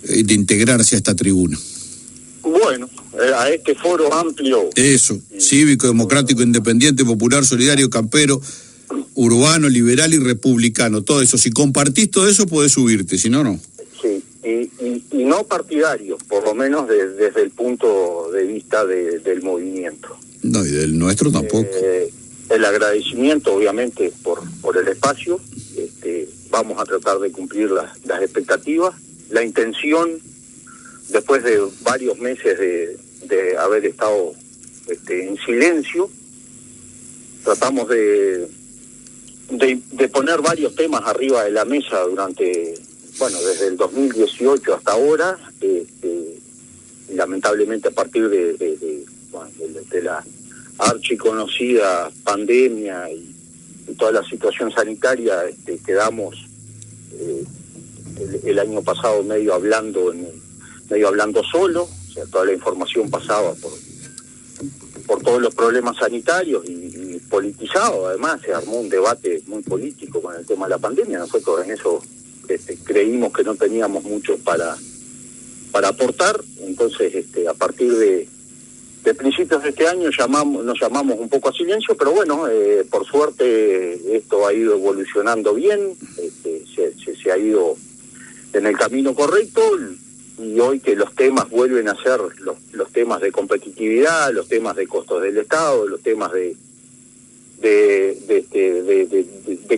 de integrarse a esta tribuna. Bueno, a este foro amplio. Eso, cívico, democrático, independiente, popular, solidario, campero, urbano, liberal y republicano, todo eso. Si compartís todo eso, podés subirte, si no, no. Sí, y no partidario, por lo menos desde el punto de vista del movimiento. No, y del nuestro tampoco. El agradecimiento, obviamente, por el espacio. Vamos a tratar de cumplir las expectativas. La intención, después de varios meses de haber estado en silencio, tratamos de poner varios temas arriba de la mesa desde el 2018 hasta ahora, lamentablemente a partir de la archiconocida pandemia y toda la situación sanitaria, quedamos el año pasado medio hablando solo, o sea, toda la información pasaba por todos los problemas sanitarios y politizado. Además se armó un debate muy político con el tema de la pandemia. Nosotros en eso creímos que no teníamos mucho para aportar. Entonces a partir de principios de este año nos llamamos un poco a silencio, pero bueno, por suerte esto ha ido evolucionando bien, se ha ido en el camino correcto, y hoy que los temas vuelven a ser los temas de competitividad, los temas de costos del Estado, los temas de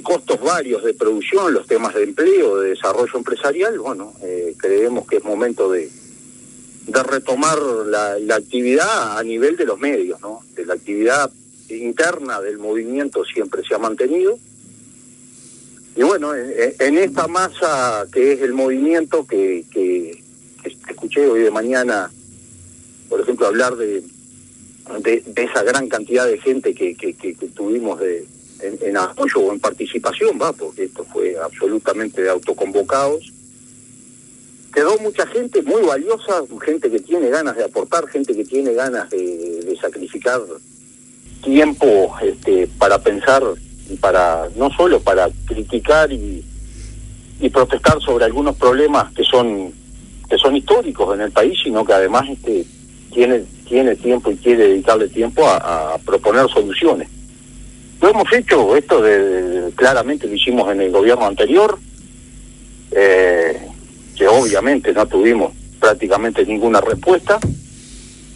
costos varios de producción, los temas de empleo, de desarrollo empresarial, bueno, creemos que es momento de retomar la actividad a nivel de los medios, ¿no? De la actividad interna del movimiento siempre se ha mantenido. Y bueno, en esta masa que es el movimiento, que escuché hoy de mañana, por ejemplo, hablar de esa gran cantidad de gente que tuvimos en apoyo o en participación, porque esto fue absolutamente de autoconvocados. Quedó mucha gente muy valiosa, gente que tiene ganas de aportar, gente que tiene ganas de sacrificar tiempo para pensar, y para no solo para criticar y protestar sobre algunos problemas que son históricos en el país, sino que además tiene tiempo y quiere dedicarle tiempo a proponer soluciones. Lo hemos hecho, claramente lo hicimos en el gobierno anterior, que obviamente no tuvimos prácticamente ninguna respuesta,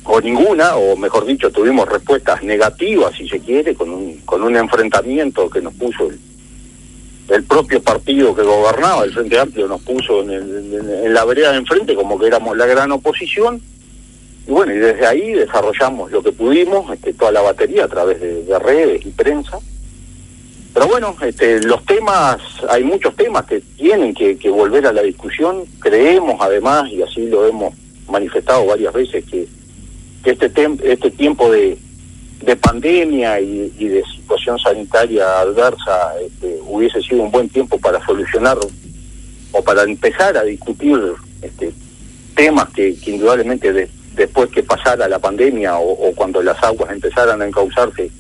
o mejor dicho, tuvimos respuestas negativas, si se quiere, con un enfrentamiento que nos puso el propio partido que gobernaba, el Frente Amplio, nos puso en la vereda de enfrente como que éramos la gran oposición. Y bueno, y desde ahí desarrollamos lo que pudimos, toda la batería a través de redes y prensa. Pero bueno, los temas, hay muchos temas que tienen que volver a la discusión. Creemos además, y así lo hemos manifestado varias veces, que este tiempo de pandemia y de situación sanitaria adversa hubiese sido un buen tiempo para solucionar o para empezar a discutir temas que indudablemente después que pasara la pandemia o cuando las aguas empezaran a encauzarse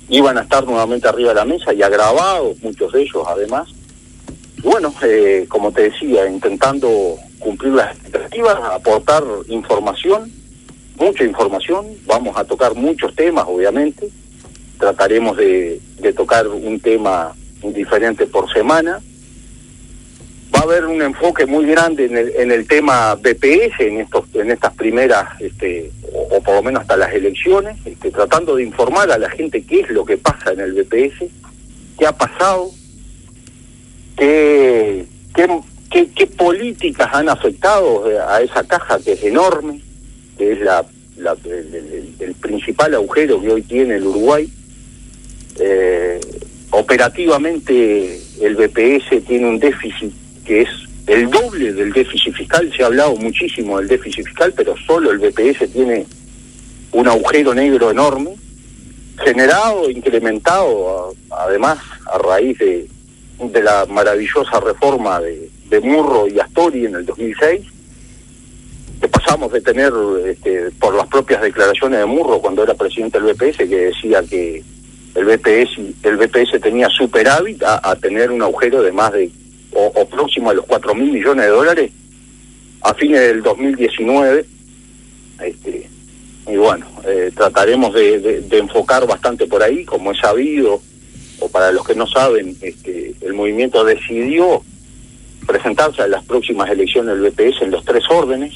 iban a estar nuevamente arriba de la mesa, y agravados muchos de ellos además. Y bueno, como te decía, intentando cumplir las expectativas, aportar información, mucha información. Vamos a tocar muchos temas, obviamente. Trataremos de tocar un tema diferente por semana. Va a haber un enfoque muy grande en el tema BPS en estas primeras, o por lo menos hasta las elecciones, tratando de informar a la gente qué es lo que pasa en el BPS, qué ha pasado, qué políticas han afectado a esa caja que es enorme, que es el principal agujero que hoy tiene el Uruguay. Operativamente el BPS tiene un déficit que es el doble del déficit fiscal. Se ha hablado muchísimo del déficit fiscal, pero solo el BPS tiene un agujero negro enorme, generado, incrementado además a raíz de la maravillosa reforma de Murro y Astori en el 2006, que pasamos de tener, por las propias declaraciones de Murro cuando era presidente del BPS, que decía que el BPS tenía superávit, a tener un agujero de más de o próximo a los $4.000 millones, a fines del 2019, y bueno, trataremos de enfocar bastante por ahí, como es sabido, o para los que no saben, el movimiento decidió presentarse a las próximas elecciones del BPS en los 3 órdenes,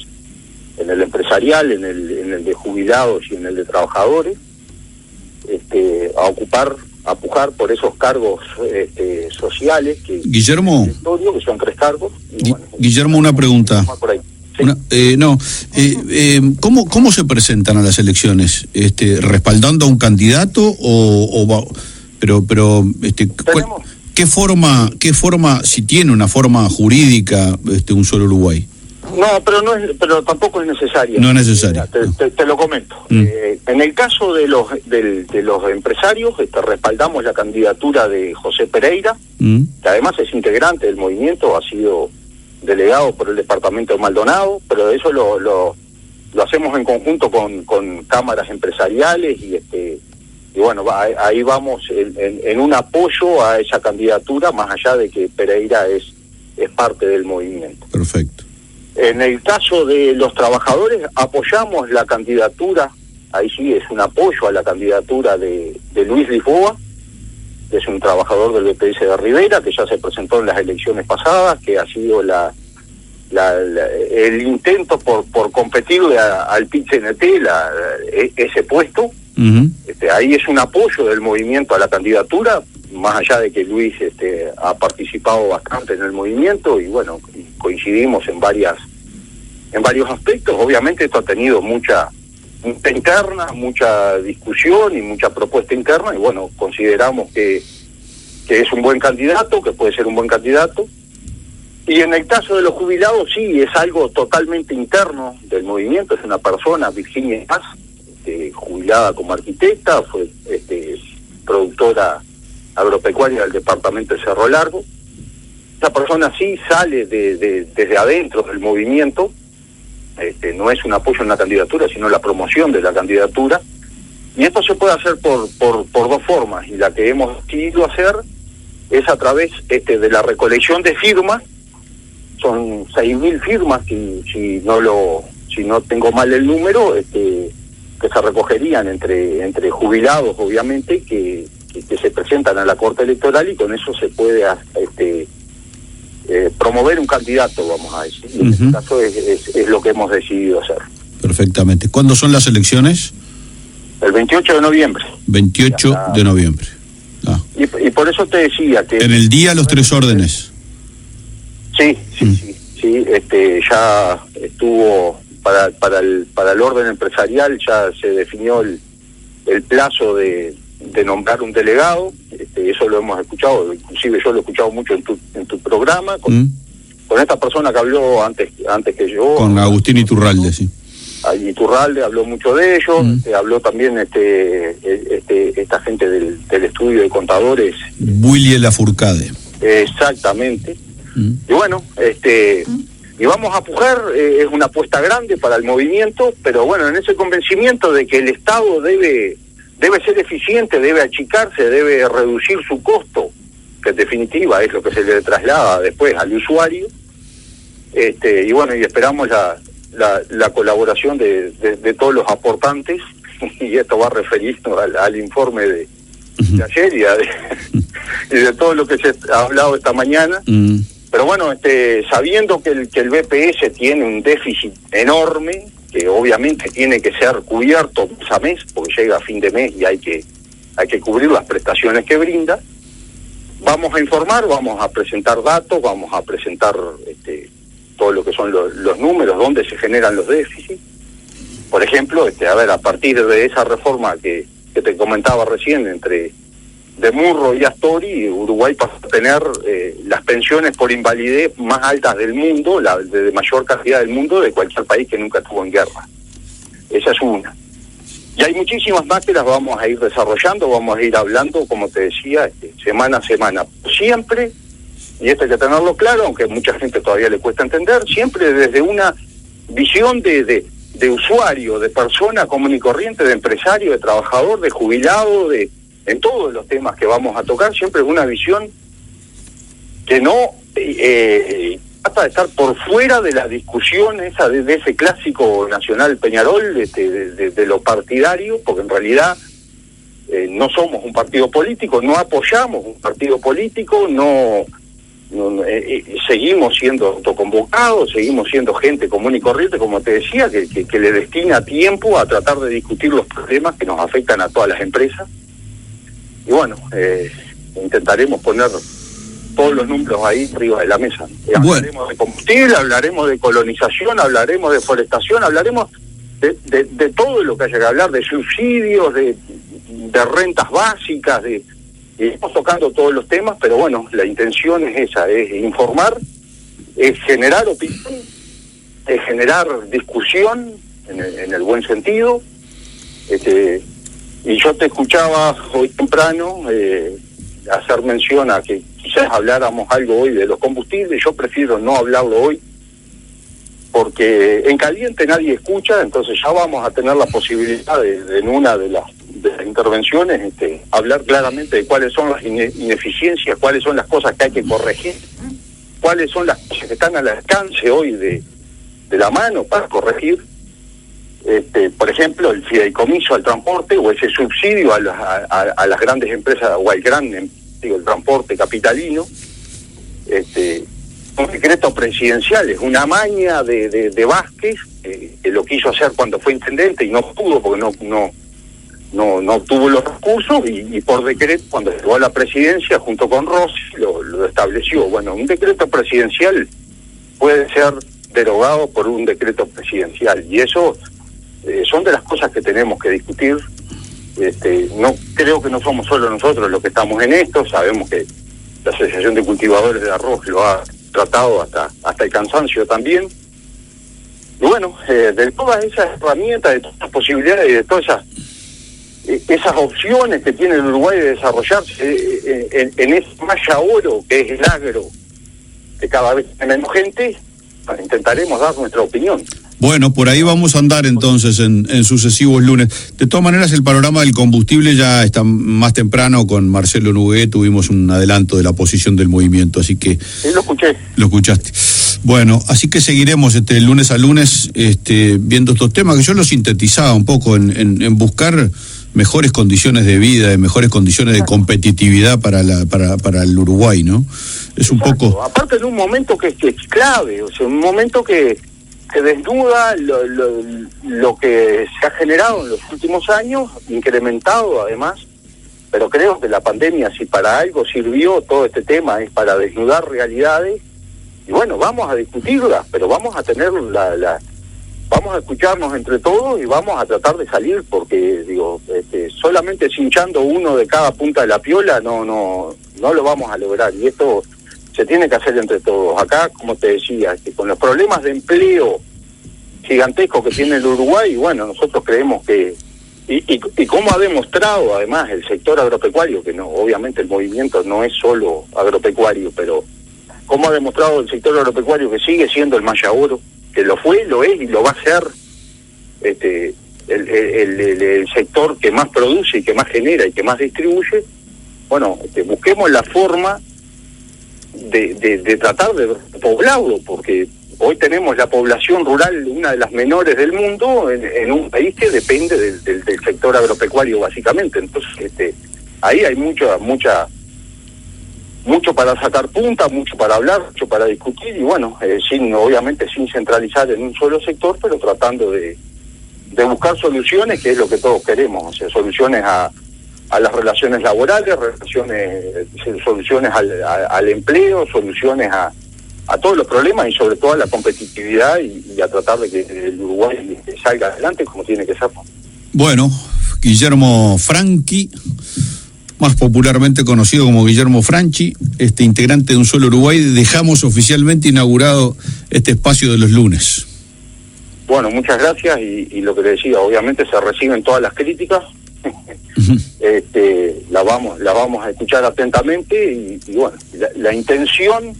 en el empresarial, en el de jubilados y en el de trabajadores, a pujar por esos cargos sociales que Guillermo, que son 3 cargos. Y bueno, Guillermo, una pregunta. Por ahí. Sí. ¿Cómo se presentan a las elecciones? ¿Respaldando a un candidato ¿qué forma, si tiene una forma jurídica, un Solo Uruguay? No, pero tampoco es necesario. No es necesario. Te lo comento. En el caso de los empresarios, respaldamos la candidatura de José Pereira, que además es integrante del movimiento, ha sido delegado por el departamento de Maldonado, pero eso lo hacemos en conjunto con cámaras empresariales y bueno, ahí vamos en un apoyo a esa candidatura, más allá de que Pereira es parte del movimiento. Perfecto. En el caso de los trabajadores, apoyamos la candidatura, ahí sí es un apoyo a la candidatura de Luis Lisboa, que es un trabajador del BPS de Rivera, que ya se presentó en las elecciones pasadas, que ha sido el intento por competirle al PIT-CNT, ese puesto. Uh-huh. Ahí es un apoyo del movimiento a la candidatura, más allá de que Luis ha participado bastante en el movimiento y bueno, coincidimos en varios aspectos. Obviamente esto ha tenido mucha interna, mucha discusión y mucha propuesta interna y bueno, consideramos que es un buen candidato, que puede ser un buen candidato. Y en el caso de los jubilados sí, es algo totalmente interno del movimiento, es una persona, Virginia Paz, jubilada como arquitecta, fue productora agropecuaria del departamento de Cerro Largo. Esa persona sí sale desde adentro del movimiento, no es un apoyo en la candidatura, sino la promoción de la candidatura, y esto se puede hacer por 2 formas, y la que hemos decidido hacer es a través de la recolección de firmas. Son 6.000 firmas, si no tengo mal el número, que se recogerían entre jubilados, obviamente, que se presentan a la Corte Electoral y con eso se puede promover un candidato, vamos a decir. Y en este caso es lo que hemos decidido hacer. Perfectamente. ¿Cuándo son las elecciones? El 28 de noviembre. 28 de noviembre. Ah. Y por eso te decía que... En el día los 3 órdenes. Sí. Ya estuvo para el orden empresarial, ya se definió el plazo de nombrar un delegado. Eso lo hemos escuchado, inclusive yo lo he escuchado mucho en tu programa con esta persona que habló antes que yo, con Agustín Iturralde. Sí, Iturralde habló mucho de ellos. Habló también esta gente del estudio de contadores, Willy Lafourcade. Exactamente. Y bueno, y vamos a pujar, es una apuesta grande para el movimiento, pero bueno, en ese convencimiento de que el Estado debe ser eficiente, debe achicarse, debe reducir su costo, que en definitiva es lo que se le traslada después al usuario, y bueno, y esperamos la colaboración de todos los aportantes, y esto va referido al informe de ayer y de todo lo que se ha hablado esta mañana. Pero bueno, sabiendo que el BPS tiene un déficit enorme, que obviamente tiene que ser cubierto mes a mes, porque llega a fin de mes y hay que cubrir las prestaciones que brinda, vamos a informar, vamos a presentar datos, vamos a presentar todo lo que son los números, dónde se generan los déficits. Por ejemplo, a partir de esa reforma que te comentaba recién, entre de Murro y Astori, Uruguay pasa a tener las pensiones por invalidez más altas del mundo, de mayor cantidad del mundo, de cualquier país que nunca estuvo en guerra. Esa es una. Y hay muchísimas más que las vamos a ir desarrollando, vamos a ir hablando, como te decía, semana a semana. Siempre, y esto hay que tenerlo claro, aunque a mucha gente todavía le cuesta entender, siempre desde una visión de usuario, de persona común y corriente, de empresario, de trabajador, de jubilado, en todos los temas que vamos a tocar, siempre es una visión que no trata de estar por fuera de la discusión esa de ese clásico nacional Peñarol, de lo partidario, porque en realidad no somos un partido político, no apoyamos un partido político, seguimos siendo autoconvocados, seguimos siendo gente común y corriente, como te decía, que le destina tiempo a tratar de discutir los problemas que nos afectan a todas las empresas. Y bueno, intentaremos poner todos los números ahí arriba de la mesa. Hablaremos de combustible, hablaremos de colonización, hablaremos de forestación, hablaremos de todo lo que haya que hablar, de subsidios, de rentas básicas, estamos tocando todos los temas, pero bueno, la intención es esa, es informar, es generar opinión, es generar discusión en el buen sentido. Y yo te escuchaba hoy temprano hacer mención a que quizás habláramos algo hoy de los combustibles. Yo prefiero no hablarlo hoy, porque en caliente nadie escucha, entonces ya vamos a tener la posibilidad de en una de las intervenciones hablar claramente de cuáles son las ineficiencias, cuáles son las cosas que hay que corregir, cuáles son las cosas que están al alcance hoy de la mano para corregir. Por ejemplo, el fideicomiso al transporte o ese subsidio a las grandes empresas o al el transporte capitalino. Un decreto presidencial es una maña de Vázquez, que lo quiso hacer cuando fue intendente y no pudo porque no obtuvo los recursos, y por decreto cuando llegó a la presidencia junto con Rossi lo estableció. Bueno, un decreto presidencial puede ser derogado por un decreto presidencial, y eso son de las cosas que tenemos que discutir. No creo que no somos solo nosotros los que estamos en esto, sabemos que la Asociación de Cultivadores de Arroz lo ha tratado hasta el cansancio también. Y bueno, de todas esas herramientas, de todas las posibilidades, de todas esas opciones que tiene el Uruguay de desarrollarse en ese malla oro que es el agro, que cada vez tiene menos gente, intentaremos dar nuestra opinión. Bueno, por ahí vamos a andar entonces en sucesivos lunes. De todas maneras, el panorama del combustible ya está más temprano. Con Marcelo Nugué tuvimos un adelanto de la posición del movimiento, así que... Sí, lo escuché. Lo escuchaste. Bueno, así que seguiremos lunes a lunes viendo estos temas, que yo los sintetizaba un poco en buscar mejores condiciones de vida, mejores condiciones de competitividad para el Uruguay, ¿no? Es un poco... Aparte en un momento que es clave, o sea, un momento que desnuda lo que se ha generado en los últimos años, incrementado además, pero creo que la pandemia, si para algo sirvió todo este tema, es para desnudar realidades. Y bueno, vamos a discutirlas, pero vamos a tener vamos a escucharnos entre todos y vamos a tratar de salir, porque digo, solamente cinchando uno de cada punta de la piola no lo vamos a lograr, y esto se tiene que hacer entre todos. Acá, como te decía, con los problemas de empleo gigantescos que tiene el Uruguay, y bueno, nosotros creemos que y como ha demostrado además el sector agropecuario, que no, obviamente el movimiento no es solo agropecuario, pero como ha demostrado el sector agropecuario que sigue siendo el malla oro, que lo fue, lo es y lo va a ser el sector que más produce y que más genera y que más distribuye. Bueno, busquemos la forma de tratar de poblarlo, porque hoy tenemos la población rural, una de las menores del mundo, en un país que depende del sector agropecuario básicamente. Entonces, ahí hay mucho para sacar punta, mucho para hablar, mucho para discutir, y bueno, obviamente sin centralizar en un solo sector, pero tratando de buscar soluciones, que es lo que todos queremos, o sea, soluciones a las relaciones laborales, soluciones al empleo, soluciones a todos los problemas, y sobre todo a la competitividad, y a tratar de que el Uruguay salga adelante como tiene que ser. Bueno, Guillermo Franchi, más popularmente conocido como Guillermo Franchi, integrante de Un Solo Uruguay, dejamos oficialmente inaugurado este espacio de los lunes. Bueno, muchas gracias, y lo que le decía, obviamente se reciben todas las críticas. La vamos a escuchar atentamente, y bueno, la intención,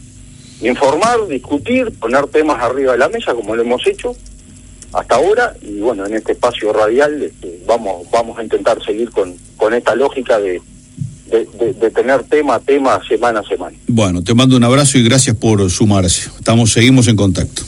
informar, discutir, poner temas arriba de la mesa como lo hemos hecho hasta ahora, y bueno, en este espacio radial vamos a intentar seguir con esta lógica de de tener tema a tema, semana a semana. Bueno, te mando un abrazo y gracias por sumarse. Seguimos en contacto.